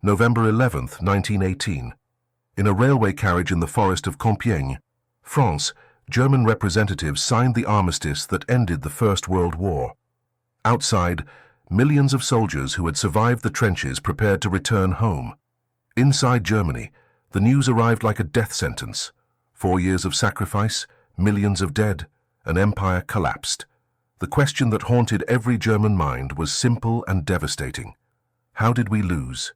November 11, 1918. In a railway carriage in the forest of Compiègne, France, German representatives signed the armistice that ended the First World War. Outside, millions of soldiers who had survived the trenches prepared to return home. Inside Germany, the news arrived like a death sentence. 4 years of sacrifice, millions of dead, an empire collapsed. The question that haunted every German mind was simple and devastating. How did we lose?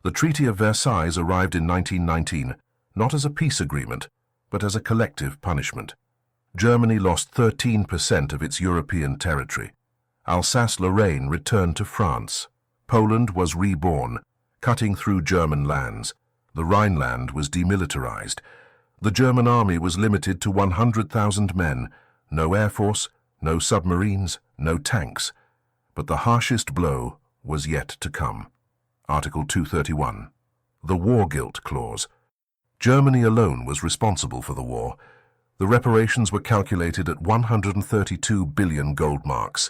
The Treaty of Versailles arrived in 1919, not as a peace agreement, but as a collective punishment. Germany lost 13% of its European territory. Alsace-Lorraine returned to France. Poland was reborn, cutting through German lands. The Rhineland was demilitarized. The German army was limited to 100,000 men, no air force, no submarines, no tanks. But the harshest blow was yet to come. Article 231. The War Guilt Clause. Germany alone was responsible for the war. The reparations were calculated at 132 billion gold marks,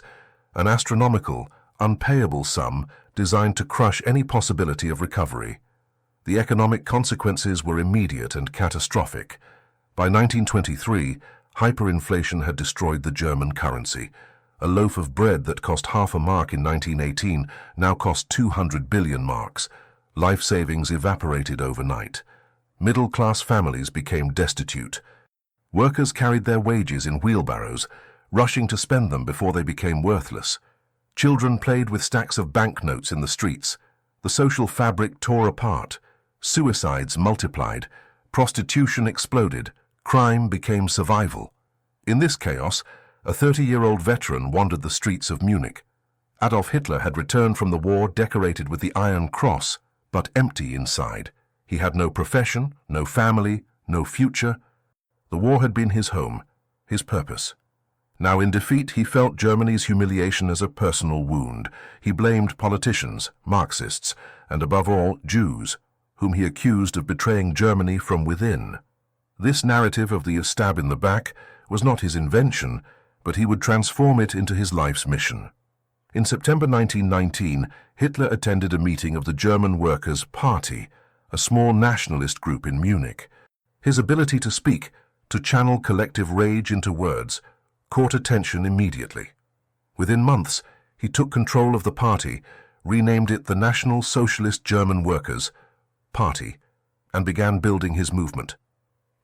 an astronomical, unpayable sum designed to crush any possibility of recovery. The economic consequences were immediate and catastrophic. By 1923, hyperinflation had destroyed the German currency. A loaf of bread that cost half a mark in 1918 now cost 200 billion marks. Life savings evaporated overnight. Middle-class families became destitute. Workers carried their wages in wheelbarrows, rushing to spend them before they became worthless. Children played with stacks of banknotes in the streets. The social fabric tore apart. Suicides multiplied. Prostitution exploded. Crime became survival. In this chaos, a 30-year-old veteran wandered the streets of Munich. Adolf Hitler had returned from the war decorated with the Iron Cross, but empty inside. He had no profession, no family, no future. The war had been his home, his purpose. Now in defeat, he felt Germany's humiliation as a personal wound. He blamed politicians, Marxists, and above all, Jews, whom he accused of betraying Germany from within. This narrative of the stab in the back was not his invention, but he would transform it into his life's mission. In September 1919, Hitler attended a meeting of the German Workers' Party, a small nationalist group in Munich. His ability to speak, to channel collective rage into words, caught attention immediately. Within months, he took control of the party, renamed it the National Socialist German Workers' Party, and began building his movement.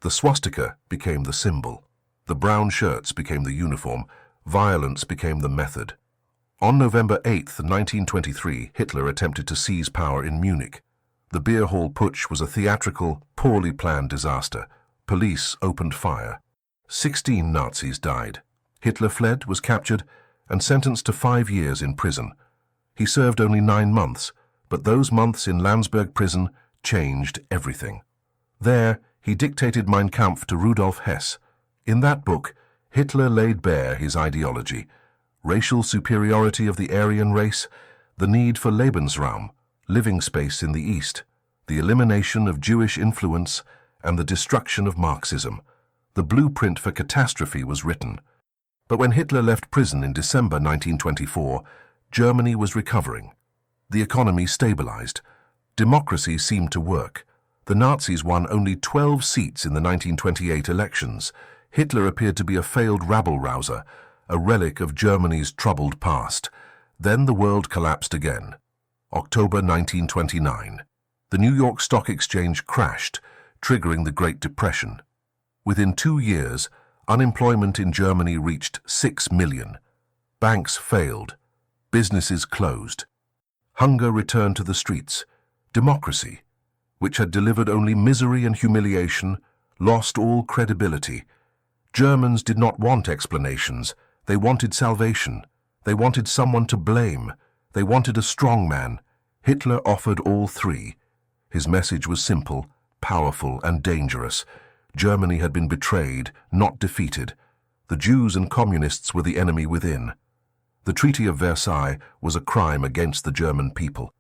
The swastika became the symbol. The brown shirts became the uniform. Violence became the method. On November 8, 1923, Hitler attempted to seize power in Munich. The beer hall putsch was a theatrical, poorly planned disaster. Police opened fire. 16 Nazis died. Hitler fled, was captured, and sentenced to 5 years in prison. He served only 9 months, but those months in Landsberg prison changed everything. There, he dictated Mein Kampf to Rudolf Hess. In that book, Hitler laid bare his ideology: racial superiority of the Aryan race, the need for Lebensraum, living space in the East, the elimination of Jewish influence, and the destruction of Marxism. The blueprint for catastrophe was written. But when Hitler left prison in December 1924, Germany was recovering. The economy stabilized. Democracy seemed to work. The Nazis won only 12 seats in the 1928 elections. Hitler appeared to be a failed rabble-rouser, a relic of Germany's troubled past. Then the world collapsed again. October 1929. The New York Stock Exchange crashed, triggering the Great Depression. Within 2 years, unemployment in Germany reached 6 million. Banks failed. Businesses closed. Hunger returned to the streets. Democracy, which had delivered only misery and humiliation, lost all credibility. Germans did not want explanations. They wanted salvation. They wanted someone to blame. They wanted a strong man. Hitler offered all three. His message was simple, powerful, and dangerous. Germany had been betrayed, not defeated. The Jews and communists were the enemy within. The Treaty of Versailles was a crime against the German people.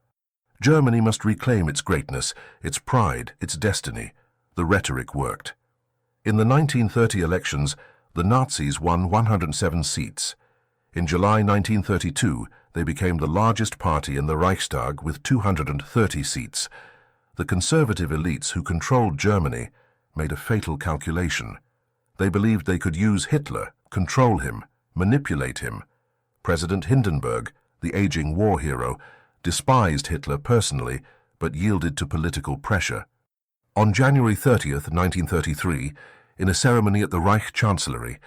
Germany must reclaim its greatness, its pride, its destiny. The rhetoric worked. In the 1930 elections, the Nazis won 107 seats. In July 1932, they became the largest party in the Reichstag with 230 seats. The conservative elites who controlled Germany made a fatal calculation. They believed they could use Hitler, control him, manipulate him. President Hindenburg, the aging war hero, despised Hitler personally, but yielded to political pressure. On January 30th, 1933, in a ceremony at the Reich Chancellery,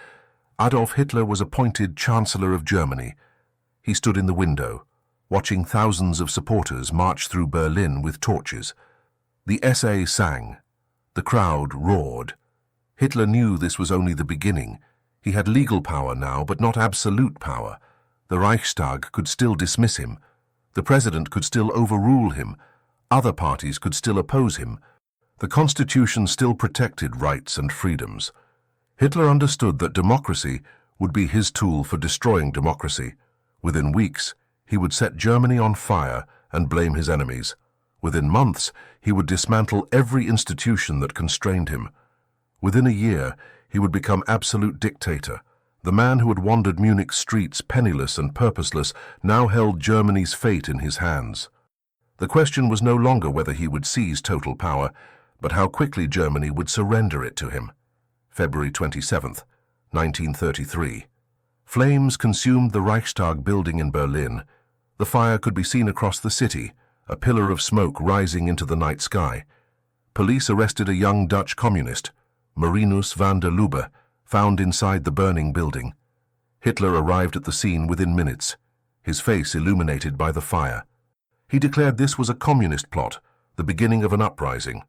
Adolf Hitler was appointed Chancellor of Germany. He stood in the window, watching thousands of supporters march through Berlin with torches. The SA sang. The crowd roared. Hitler knew this was only the beginning. He had legal power now, but not absolute power. The Reichstag could still dismiss him. The president could still overrule him. Other parties could still oppose him. The Constitution still protected rights and freedoms. Hitler understood that democracy would be his tool for destroying democracy. Within weeks, he would set Germany on fire and blame his enemies. Within months, he would dismantle every institution that constrained him. Within a year, he would become absolute dictator. The man who had wandered Munich's streets penniless and purposeless now held Germany's fate in his hands. The question was no longer whether he would seize total power, but how quickly Germany would surrender it to him. February 27, 1933. Flames consumed the Reichstag building in Berlin. The fire could be seen across the city, a pillar of smoke rising into the night sky. Police arrested a young Dutch communist, Marinus van der Lubbe, found inside the burning building. Hitler arrived at the scene within minutes, his face illuminated by the fire. He declared this was a communist plot, the beginning of an uprising.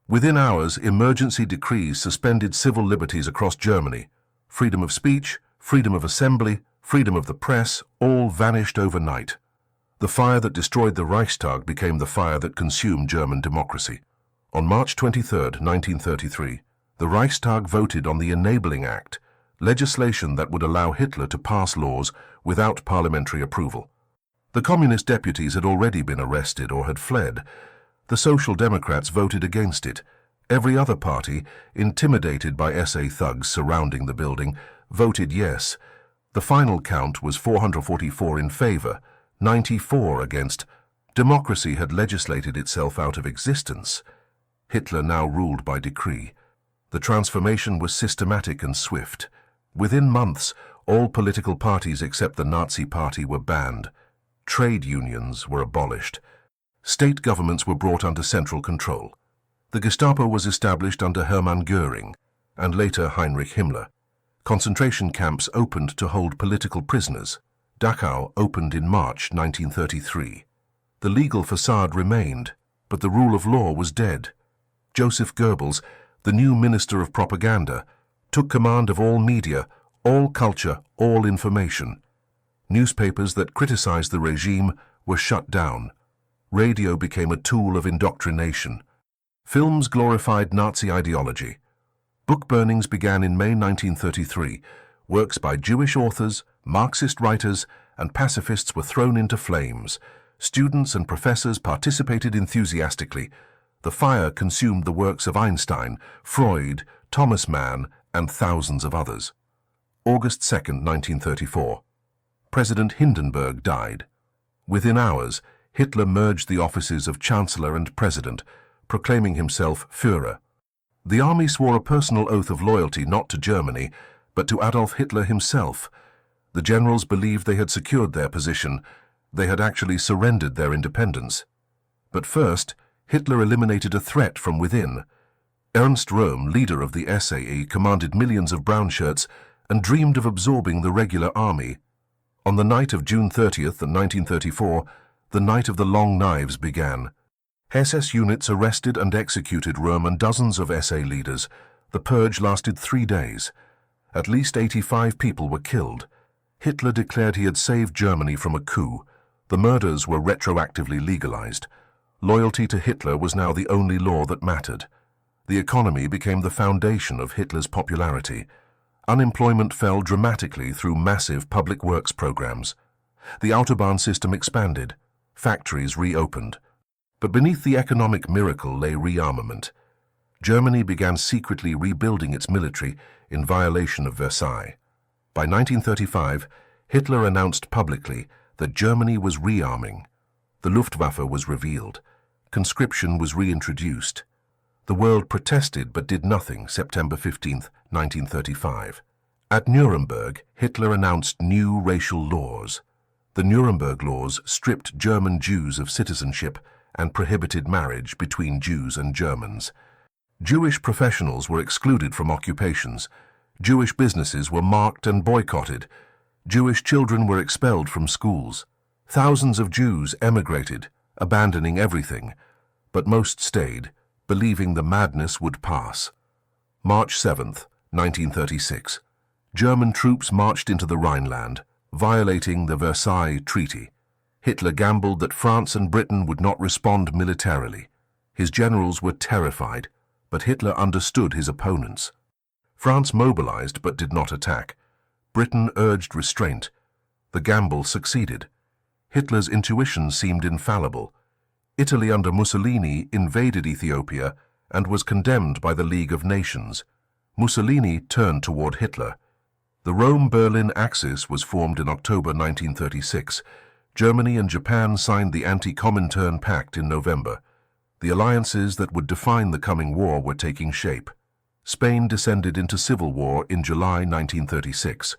Within hours, emergency decrees suspended civil liberties across Germany. Freedom of speech, freedom of assembly, freedom of the press, all vanished overnight. The fire that destroyed the Reichstag became the fire that consumed German democracy. On March 23, 1933, the Reichstag voted on the Enabling Act, legislation that would allow Hitler to pass laws without parliamentary approval. The communist deputies had already been arrested or had fled. The Social Democrats voted against it. Every other party, intimidated by SA thugs surrounding the building, voted yes. The final count was 444 in favor, 94 against. Democracy had legislated itself out of existence. Hitler now ruled by decree. The transformation was systematic and swift. Within months, all political parties except the Nazi Party were banned. Trade unions were abolished. State governments were brought under central control. The Gestapo was established under Hermann Göring, and later Heinrich Himmler. Concentration camps opened to hold political prisoners. Dachau opened in March 1933. The legal facade remained, but the rule of law was dead. Joseph Goebbels, the new Minister of Propaganda, took command of all media, all culture, all information. Newspapers that criticized the regime were shut down. Radio became a tool of indoctrination. Films glorified Nazi ideology. Book burnings began in May 1933. Works by Jewish authors, Marxist writers, and pacifists were thrown into flames. Students and professors participated enthusiastically. The fire consumed the works of Einstein, Freud, Thomas Mann, and thousands of others. August 2, 1934. President Hindenburg died. Within hours, Hitler merged the offices of Chancellor and President, proclaiming himself Führer. The army swore a personal oath of loyalty not to Germany, but to Adolf Hitler himself. The generals believed they had secured their position. They had actually surrendered their independence. But first, Hitler eliminated a threat from within. Ernst Röhm, leader of the SAE, commanded millions of brown shirts and dreamed of absorbing the regular army. On the night of June 30th, 1934, the Night of the Long Knives began. SS units arrested and executed Röhm and dozens of SA leaders. The purge lasted 3 days. At least 85 people were killed. Hitler declared he had saved Germany from a coup. The murders were retroactively legalized. Loyalty to Hitler was now the only law that mattered. The economy became the foundation of Hitler's popularity. Unemployment fell dramatically through massive public works programs. The Autobahn system expanded. Factories reopened. But beneath the economic miracle lay rearmament. Germany began secretly rebuilding its military in violation of Versailles. By 1935, Hitler announced publicly that Germany was rearming. The Luftwaffe was revealed. Conscription was reintroduced. The world protested but did nothing. September 15, 1935. At Nuremberg, Hitler announced new racial laws. The Nuremberg laws stripped German Jews of citizenship and prohibited marriage between Jews and Germans. Jewish professionals were excluded from occupations. Jewish businesses were marked and boycotted. Jewish children were expelled from schools. Thousands of Jews emigrated, abandoning everything, but most stayed, believing the madness would pass. March 7, 1936. German troops marched into the Rhineland, violating the Versailles Treaty. Hitler gambled that France and Britain would not respond militarily. His generals were terrified, but Hitler understood his opponents. France mobilized but did not attack. Britain urged restraint. The gamble succeeded. Hitler's intuition seemed infallible. Italy under Mussolini invaded Ethiopia and was condemned by the League of Nations. Mussolini turned toward Hitler. The Rome-Berlin Axis was formed in October 1936. Germany and Japan signed the Anti-Comintern Pact in November. The alliances that would define the coming war were taking shape. Spain descended into civil war in July 1936.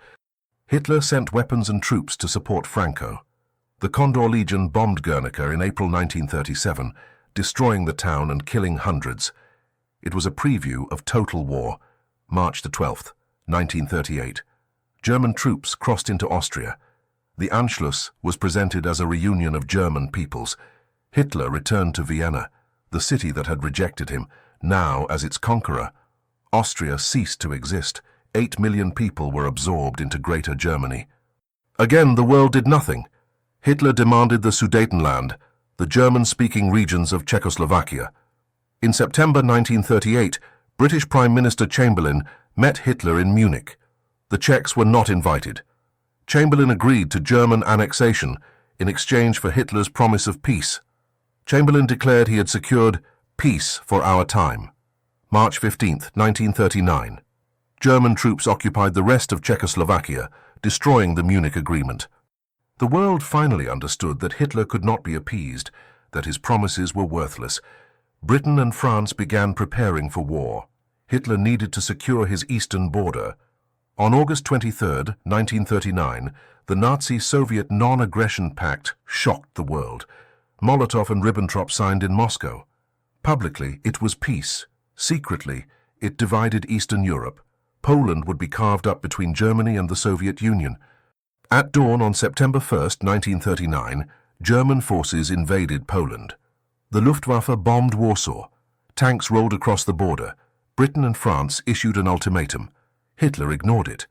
Hitler sent weapons and troops to support Franco. The Condor Legion bombed Guernica in April 1937, destroying the town and killing hundreds. It was a preview of total war. March 12, 1938. German troops crossed into Austria. The Anschluss was presented as a reunion of German peoples. Hitler returned to Vienna, the city that had rejected him, now as its conqueror. Austria ceased to exist. 8 million people were absorbed into Greater Germany. Again, the world did nothing. Hitler demanded the Sudetenland, the German-speaking regions of Czechoslovakia. In September 1938, British Prime Minister Chamberlain met Hitler in Munich. The Czechs were not invited. Chamberlain agreed to German annexation in exchange for Hitler's promise of peace. Chamberlain declared he had secured peace for our time. March 15, 1939. German troops occupied the rest of Czechoslovakia, destroying the Munich Agreement. The world finally understood that Hitler could not be appeased, that his promises were worthless. Britain and France began preparing for war. Hitler needed to secure his eastern border. On August 23, 1939, the Nazi-Soviet Non-Aggression Pact shocked the world. Molotov and Ribbentrop signed in Moscow. Publicly, it was peace. Secretly, it divided Eastern Europe. Poland would be carved up between Germany and the Soviet Union. At dawn on September 1, 1939, German forces invaded Poland. The Luftwaffe bombed Warsaw. Tanks rolled across the border. Britain and France issued an ultimatum. Hitler ignored it.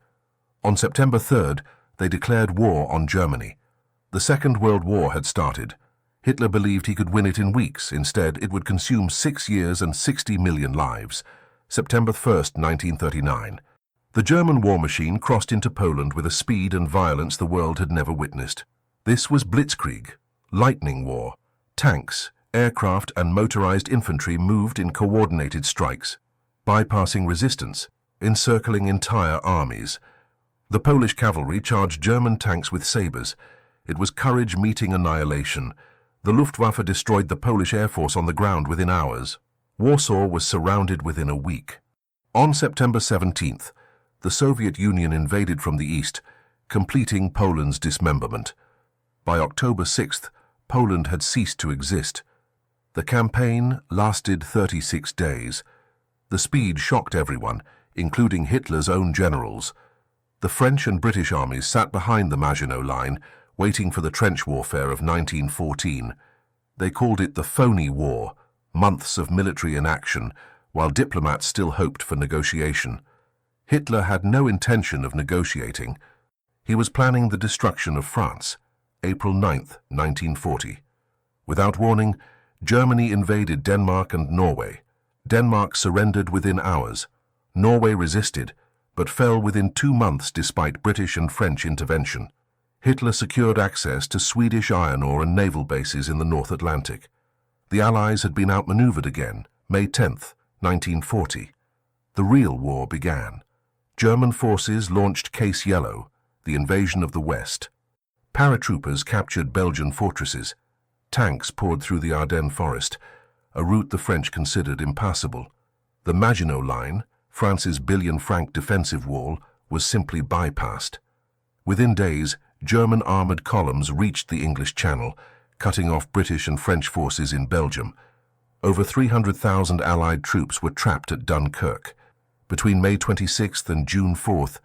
On September 3rd, they declared war on Germany. The Second World War had started. Hitler believed he could win it in weeks. Instead, it would consume 6 years and 60 million lives. September 1st, 1939. The German war machine crossed into Poland with a speed and violence the world had never witnessed. This was blitzkrieg, lightning war. Tanks, aircraft, and motorized infantry moved in coordinated strikes, bypassing resistance, encircling entire armies. The Polish cavalry charged German tanks with sabers. It was courage meeting annihilation. The Luftwaffe destroyed the Polish Air Force on the ground within hours. Warsaw was surrounded within a week. On September 17th, the Soviet Union invaded from the east, completing Poland's dismemberment. By October 6th, Poland had ceased to exist. The campaign lasted 36 days. The speed shocked everyone, including Hitler's own generals. The French and British armies sat behind the Maginot Line, waiting for the trench warfare of 1914. They called it the phony war, months of military inaction, while diplomats still hoped for negotiation. Hitler had no intention of negotiating. He was planning the destruction of France, April 9, 1940. Without warning, Germany invaded Denmark and Norway. Denmark surrendered within hours. Norway resisted, but fell within 2 months despite British and French intervention. Hitler secured access to Swedish iron ore and naval bases in the North Atlantic. The Allies had been outmaneuvered again, May 10, 1940. The real war began. German forces launched Case Yellow, the invasion of the West. Paratroopers captured Belgian fortresses. Tanks poured through the Ardennes forest, a route the French considered impassable. The Maginot Line, France's billion-franc defensive wall, was simply bypassed. Within days, German armoured columns reached the English Channel, cutting off British and French forces in Belgium. Over 300,000 Allied troops were trapped at Dunkirk. Between May 26th and June 4th,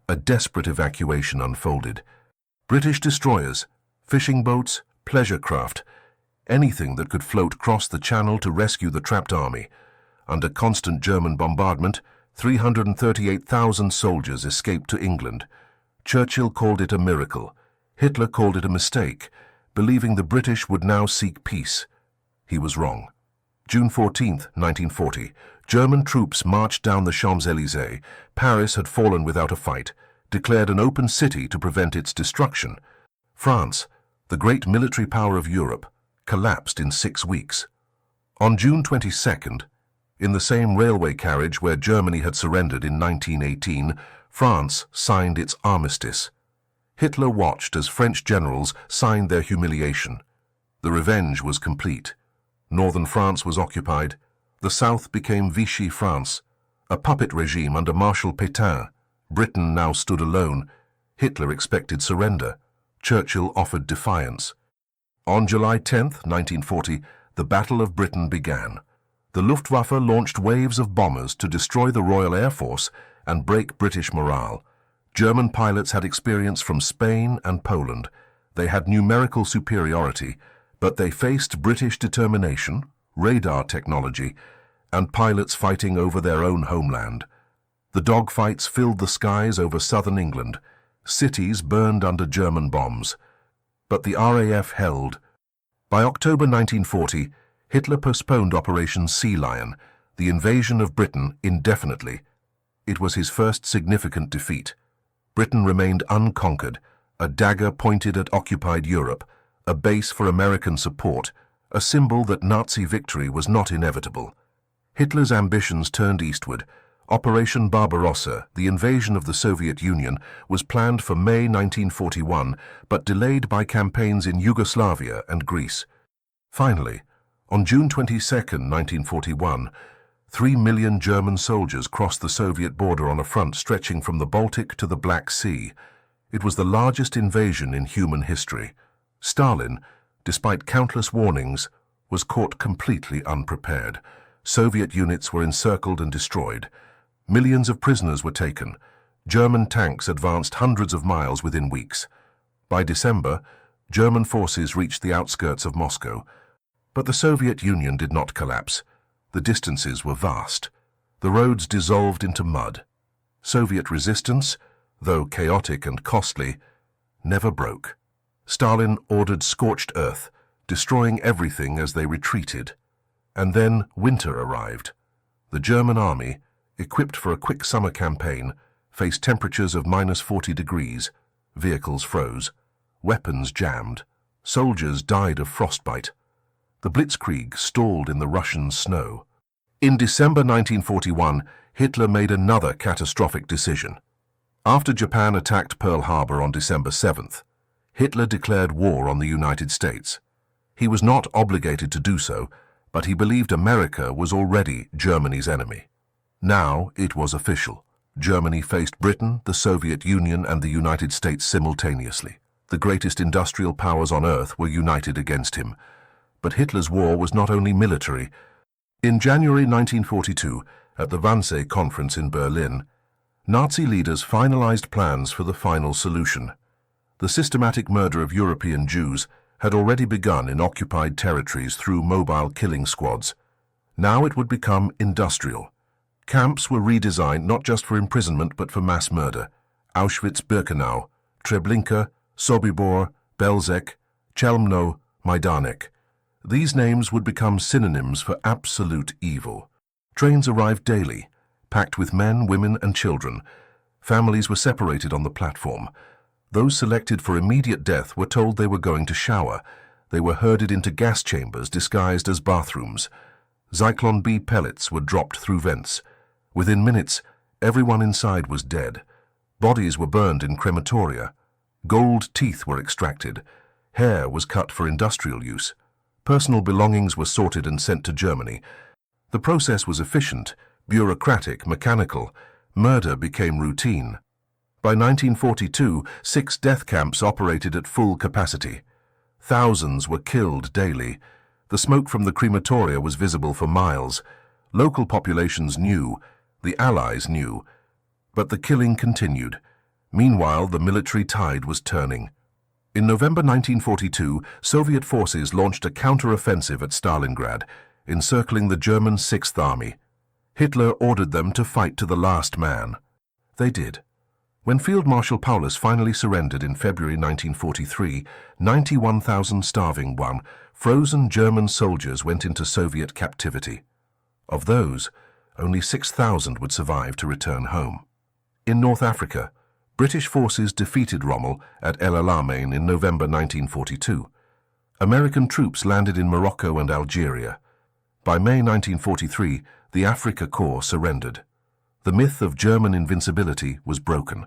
a desperate evacuation unfolded. British destroyers, fishing boats, pleasure craft, anything that could float cross the Channel to rescue the trapped army. Under constant German bombardment, 338,000 soldiers escaped to England. Churchill called it a miracle. Hitler called it a mistake, believing the British would now seek peace. He was wrong. June 14, 1940, German troops marched down the Champs-Élysées. Paris had fallen without a fight, declared an open city to prevent its destruction. France, the great military power of Europe, collapsed in 6 weeks. On June 22nd, in the same railway carriage where Germany had surrendered in 1918, France signed its armistice. Hitler watched as French generals signed their humiliation. The revenge was complete. Northern France was occupied. The south became Vichy France, a puppet regime under Marshal Pétain. Britain now stood alone. Hitler expected surrender. Churchill offered defiance. On July 10, 1940, the Battle of Britain began. The Luftwaffe launched waves of bombers to destroy the Royal Air Force and break British morale. German pilots had experience from Spain and Poland. They had numerical superiority, but they faced British determination, radar technology, and pilots fighting over their own homeland. The dogfights filled the skies over southern England. Cities burned under German bombs. But the RAF held. By October 1940, Hitler postponed Operation Sea Lion, the invasion of Britain, indefinitely. It was his first significant defeat. Britain remained unconquered, a dagger pointed at occupied Europe, a base for American support, a symbol that Nazi victory was not inevitable. Hitler's ambitions turned eastward. Operation Barbarossa, the invasion of the Soviet Union, was planned for May 1941, but delayed by campaigns in Yugoslavia and Greece. Finally, on June 22, 1941, 3 million German soldiers crossed the Soviet border on a front stretching from the Baltic to the Black Sea. It was the largest invasion in human history. Stalin, despite countless warnings, was caught completely unprepared. Soviet units were encircled and destroyed. Millions of prisoners were taken. German tanks advanced hundreds of miles within weeks. By December, German forces reached the outskirts of Moscow. But the Soviet Union did not collapse. The distances were vast. The roads dissolved into mud. Soviet resistance, though chaotic and costly, never broke. Stalin ordered scorched earth, destroying everything as they retreated. And then winter arrived. The German army, equipped for a quick summer campaign, faced temperatures of -40 degrees. Vehicles froze. Weapons jammed. Soldiers died of frostbite. The Blitzkrieg stalled in the Russian snow. In December 1941, Hitler made another catastrophic decision. After Japan attacked Pearl Harbor on December 7th, Hitler declared war on the United States. He was not obligated to do so, but he believed America was already Germany's enemy. Now it was official. Germany faced Britain, the Soviet Union, and the United States simultaneously. The greatest industrial powers on earth were united against him. But Hitler's war was not only military. In January 1942, at the Wannsee Conference in Berlin, Nazi leaders finalized plans for the final solution. The systematic murder of European Jews had already begun in occupied territories through mobile killing squads. Now it would become industrial. Camps were redesigned not just for imprisonment but for mass murder. Auschwitz-Birkenau, Treblinka, Sobibor, Belzec, Chelmno, Majdanek. These names would become synonyms for absolute evil. Trains arrived daily, packed with men, women, and children. Families were separated on the platform. Those selected for immediate death were told they were going to shower. They were herded into gas chambers disguised as bathrooms. Zyklon B pellets were dropped through vents. Within minutes, everyone inside was dead. Bodies were burned in crematoria. Gold teeth were extracted. Hair was cut for industrial use. Personal belongings were sorted and sent to Germany. The process was efficient, bureaucratic, mechanical. Murder became routine. By 1942, 6 death camps operated at full capacity. Thousands were killed daily. The smoke from the crematoria was visible for miles. Local populations knew, the Allies knew, but the killing continued. Meanwhile, the military tide was turning. In November 1942, Soviet forces launched a counter-offensive at Stalingrad, encircling the German Sixth Army. Hitler ordered them to fight to the last man. They did. When Field Marshal Paulus finally surrendered in February 1943, 91,000 starving, frozen German soldiers went into Soviet captivity. Of those, only 6,000 would survive to return home. In North Africa, British forces defeated Rommel at El Alamein in November 1942. American troops landed in Morocco and Algeria. By May 1943, the Afrika Korps surrendered. The myth of German invincibility was broken.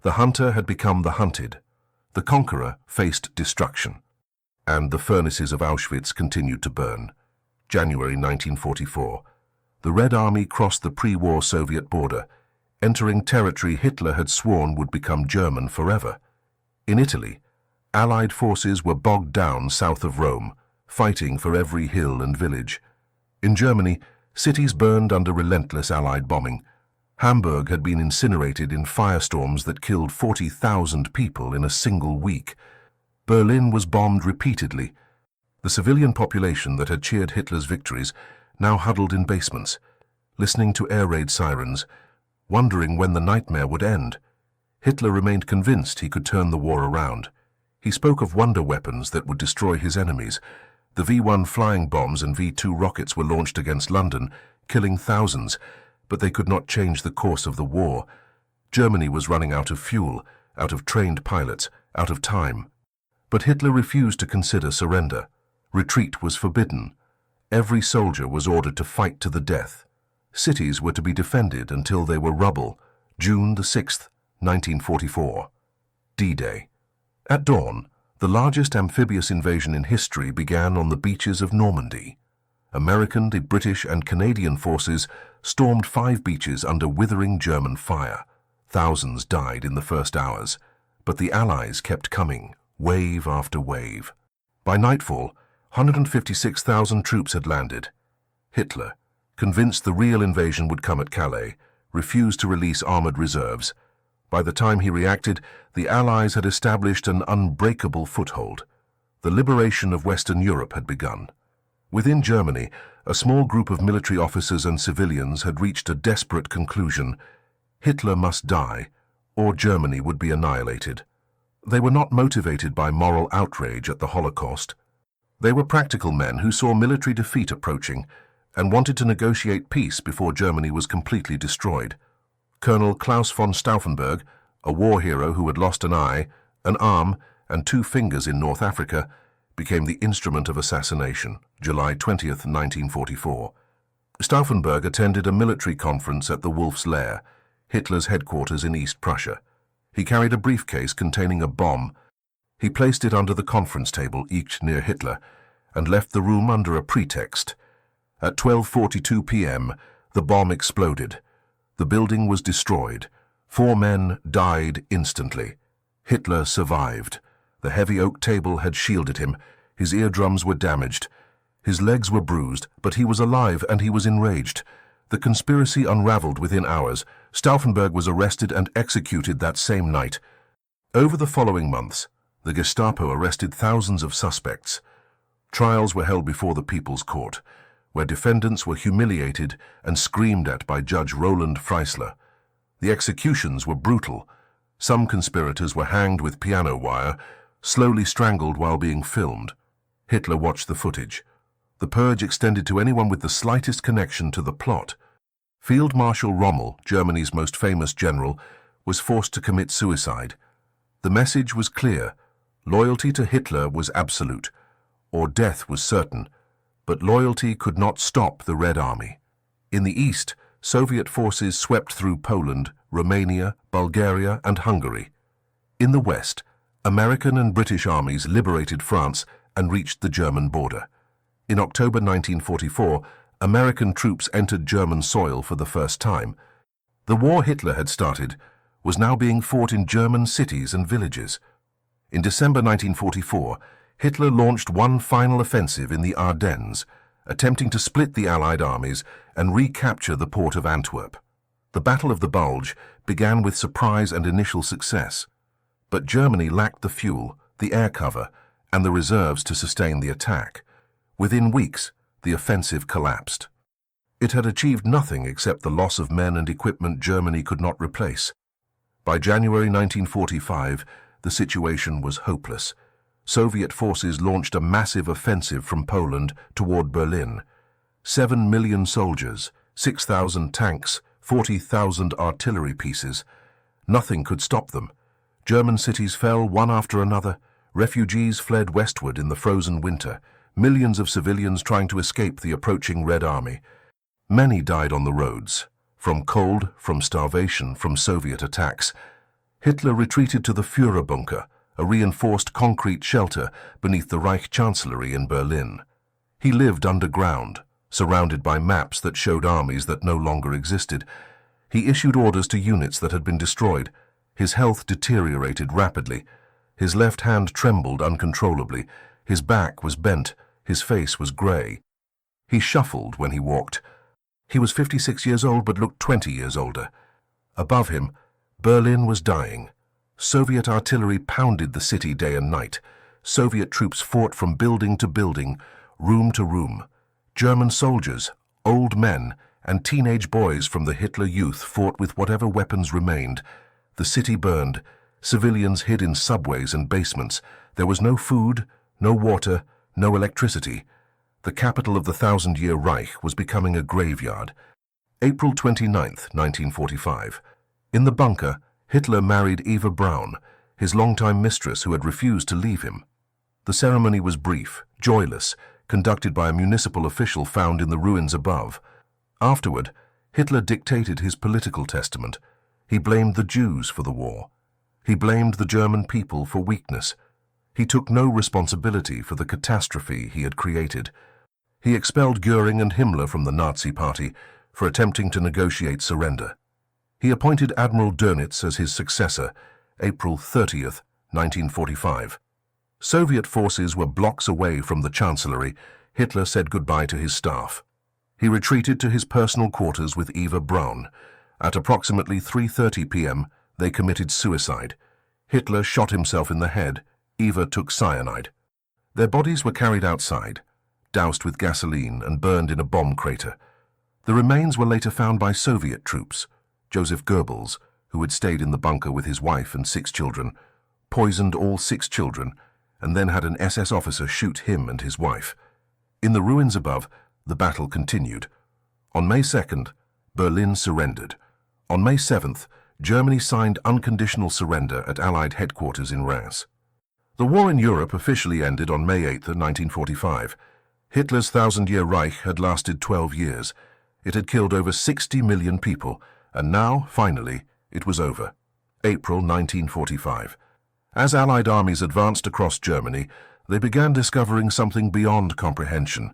The hunter had become the hunted. The conqueror faced destruction. And the furnaces of Auschwitz continued to burn. January 1944. The Red Army crossed the pre-war Soviet border, entering territory Hitler had sworn would become German forever. In Italy, Allied forces were bogged down south of Rome, fighting for every hill and village. In Germany, cities burned under relentless Allied bombing. Hamburg had been incinerated in firestorms that killed 40,000 people in a single week. Berlin was bombed repeatedly. The civilian population that had cheered Hitler's victories now huddled in basements, listening to air raid sirens, wondering when the nightmare would end. Hitler remained convinced he could turn the war around. He spoke of wonder weapons that would destroy his enemies. The V-1 flying bombs and V-2 rockets were launched against London, killing thousands, but they could not change the course of the war. Germany was running out of fuel, out of trained pilots, out of time. But Hitler refused to consider surrender. Retreat was forbidden. Every soldier was ordered to fight to the death. Cities were to be defended until they were rubble. June the 6th, 1944. D-Day. At dawn, the largest amphibious invasion in history began on the beaches of Normandy. American, the British, and Canadian forces stormed 5 beaches under withering German fire. Thousands died in the first hours, but the Allies kept coming, wave after wave. By nightfall, 156,000 troops had landed. Hitler, convinced the real invasion would come at Calais, refused to release armored reserves. By the time he reacted, the Allies had established an unbreakable foothold. The liberation of Western Europe had begun. Within Germany, a small group of military officers and civilians had reached a desperate conclusion. Hitler must die, or Germany would be annihilated. They were not motivated by moral outrage at the Holocaust. They were practical men who saw military defeat approaching and wanted to negotiate peace before Germany was completely destroyed. Colonel Klaus von Stauffenberg, a war hero who had lost an eye, an arm, and 2 fingers in North Africa, became the instrument of assassination, July 20th, 1944. Stauffenberg attended a military conference at the Wolf's Lair, Hitler's headquarters in East Prussia. He carried a briefcase containing a bomb. He placed it under the conference table, each near Hitler, and left the room under a pretext. At 12:42 p.m., the bomb exploded. The building was destroyed. 4 men died instantly. Hitler survived. The heavy oak table had shielded him. His eardrums were damaged. His legs were bruised, but he was alive and he was enraged. The conspiracy unraveled within hours. Stauffenberg was arrested and executed that same night. Over the following months, the Gestapo arrested thousands of suspects. Trials were held before the People's Court, where defendants were humiliated and screamed at by Judge Roland Freisler. The executions were brutal. Some conspirators were hanged with piano wire, slowly strangled while being filmed. Hitler watched the footage. The purge extended to anyone with the slightest connection to the plot. Field Marshal Rommel, Germany's most famous general, was forced to commit suicide. The message was clear. Loyalty to Hitler was absolute, or death was certain, but loyalty could not stop the Red Army. In the East, Soviet forces swept through Poland, Romania, Bulgaria, and Hungary. In the west, American and British armies liberated France and reached the German border. In October 1944, American troops entered German soil for the first time. The war Hitler had started was now being fought in German cities and villages. In December 1944, Hitler launched one final offensive in the Ardennes, attempting to split the Allied armies and recapture the port of Antwerp. The Battle of the Bulge began with surprise and initial success, but Germany lacked the fuel, the air cover, and the reserves to sustain the attack. Within weeks, the offensive collapsed. It had achieved nothing except the loss of men and equipment Germany could not replace. By January 1945, the situation was hopeless. Soviet forces launched a massive offensive from Poland toward Berlin. 7 million soldiers, 6,000 tanks, 40,000 artillery pieces. Nothing could stop them. German cities fell one after another. Refugees fled westward in the frozen winter, millions of civilians trying to escape the approaching Red Army. Many died on the roads, from cold, from starvation, from Soviet attacks. Hitler retreated to the Führerbunker, a reinforced concrete shelter beneath the Reich Chancellery in Berlin. He lived underground, surrounded by maps that showed armies that no longer existed. He issued orders to units that had been destroyed. His health deteriorated rapidly. His left hand trembled uncontrollably. His back was bent. His face was grey. He shuffled when he walked. He was 56 years old but looked 20 years older. Above him, Berlin was dying. Soviet artillery pounded the city day and night. Soviet troops fought from building to building, room to room. German soldiers, old men, and teenage boys from the Hitler Youth fought with whatever weapons remained. The city burned. Civilians hid in subways and basements. There was no food, no water, no electricity. The capital of the thousand-year Reich was becoming a graveyard. April 29, 1945. In the bunker, Hitler married Eva Braun, his longtime mistress who had refused to leave him. The ceremony was brief, joyless, conducted by a municipal official found in the ruins above. Afterward, Hitler dictated his political testament. He blamed the Jews for the war. He blamed the German people for weakness. He took no responsibility for the catastrophe he had created. He expelled Göring and Himmler from the Nazi Party for attempting to negotiate surrender. He appointed Admiral Dönitz as his successor, April 30, 1945. Soviet forces were blocks away from the Chancellery. Hitler said goodbye to his staff. He retreated to his personal quarters with Eva Braun. At approximately 3:30 p.m., they committed suicide. Hitler shot himself in the head. Eva took cyanide. Their bodies were carried outside, doused with gasoline and burned in a bomb crater. The remains were later found by Soviet troops. Joseph Goebbels, who had stayed in the bunker with his wife and 6 children, poisoned all 6 children and then had an SS officer shoot him and his wife. In the ruins above, the battle continued. On May 2nd, Berlin surrendered. On May 7th, Germany signed unconditional surrender at Allied headquarters in Reims. The war in Europe officially ended on May 8, 1945. Hitler's thousand-year Reich had lasted 12 years. It had killed over 60 million people, and now, finally, it was over. April 1945. As Allied armies advanced across Germany, they began discovering something beyond comprehension.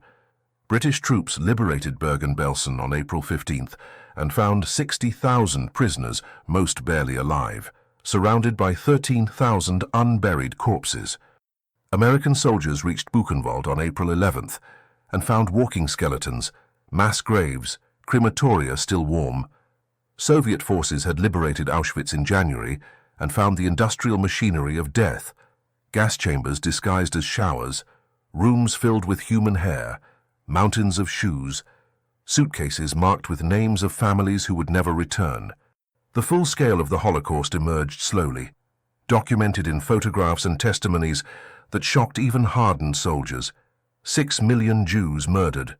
British troops liberated Bergen-Belsen on April 15th and found 60,000 prisoners, most barely alive, surrounded by 13,000 unburied corpses. American soldiers reached Buchenwald on April 11th and found walking skeletons, mass graves, crematoria still warm. Soviet forces had liberated Auschwitz in January and found the industrial machinery of death, gas chambers disguised as showers, rooms filled with human hair, mountains of shoes, suitcases marked with names of families who would never return. The full scale of the Holocaust emerged slowly, documented in photographs and testimonies that shocked even hardened soldiers. 6 million Jews murdered,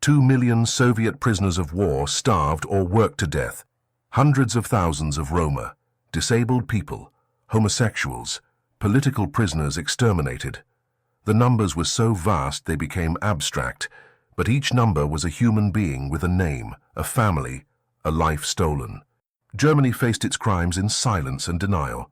2 million Soviet prisoners of war starved or worked to death, hundreds of thousands of Roma, disabled people, homosexuals, political prisoners exterminated. The numbers were so vast they became abstract, but each number was a human being with a name, a family, a life stolen. Germany faced its crimes in silence and denial.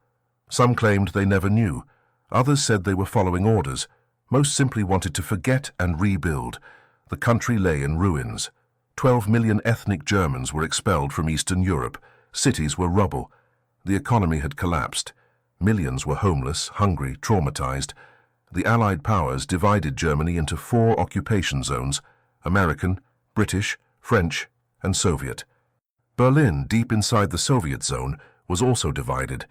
Some claimed they never knew. Others said they were following orders. Most simply wanted to forget and rebuild. The country lay in ruins. 12 million ethnic Germans were expelled from Eastern Europe. Cities were rubble. The economy had collapsed. Millions were homeless, hungry, traumatized. The Allied powers divided Germany into 4 occupation zones: American, British, French, and Soviet. Berlin, deep inside the Soviet zone, was also divided.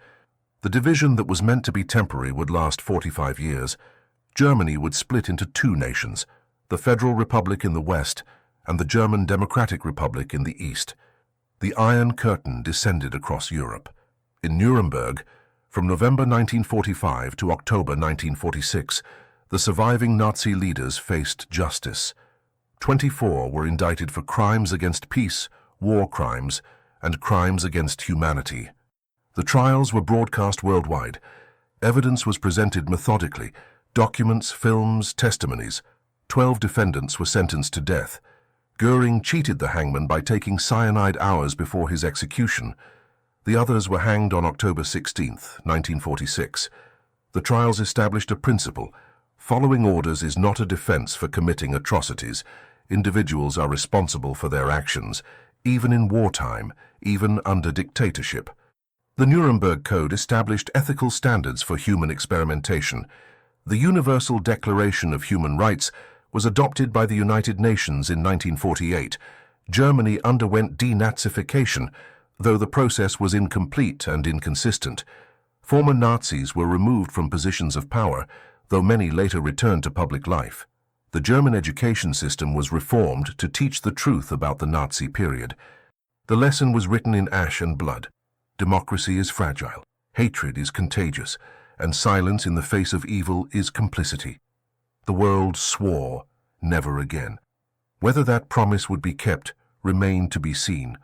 The division that was meant to be temporary would last 45 years. Germany would split into 2 nations, the Federal Republic in the west and the German Democratic Republic in the east. The Iron Curtain descended across Europe. In Nuremberg, from November 1945 to October 1946, the surviving Nazi leaders faced justice. 24 were indicted for crimes against peace, war crimes, and crimes against humanity. The trials were broadcast worldwide. Evidence was presented methodically: documents, films, testimonies. 12 defendants were sentenced to death. Goering cheated the hangman by taking cyanide hours before his execution. The others were hanged on October 16, 1946. The trials established a principle: following orders is not a defense for committing atrocities. Individuals are responsible for their actions, even in wartime, even under dictatorship. The Nuremberg Code established ethical standards for human experimentation. The Universal Declaration of Human Rights was adopted by the United Nations in 1948. Germany underwent denazification, though the process was incomplete and inconsistent. Former Nazis were removed from positions of power, though many later returned to public life. The German education system was reformed to teach the truth about the Nazi period. The lesson was written in ash and blood. Democracy is fragile, hatred is contagious, and silence in the face of evil is complicity. The world swore never again. Whether that promise would be kept remained to be seen.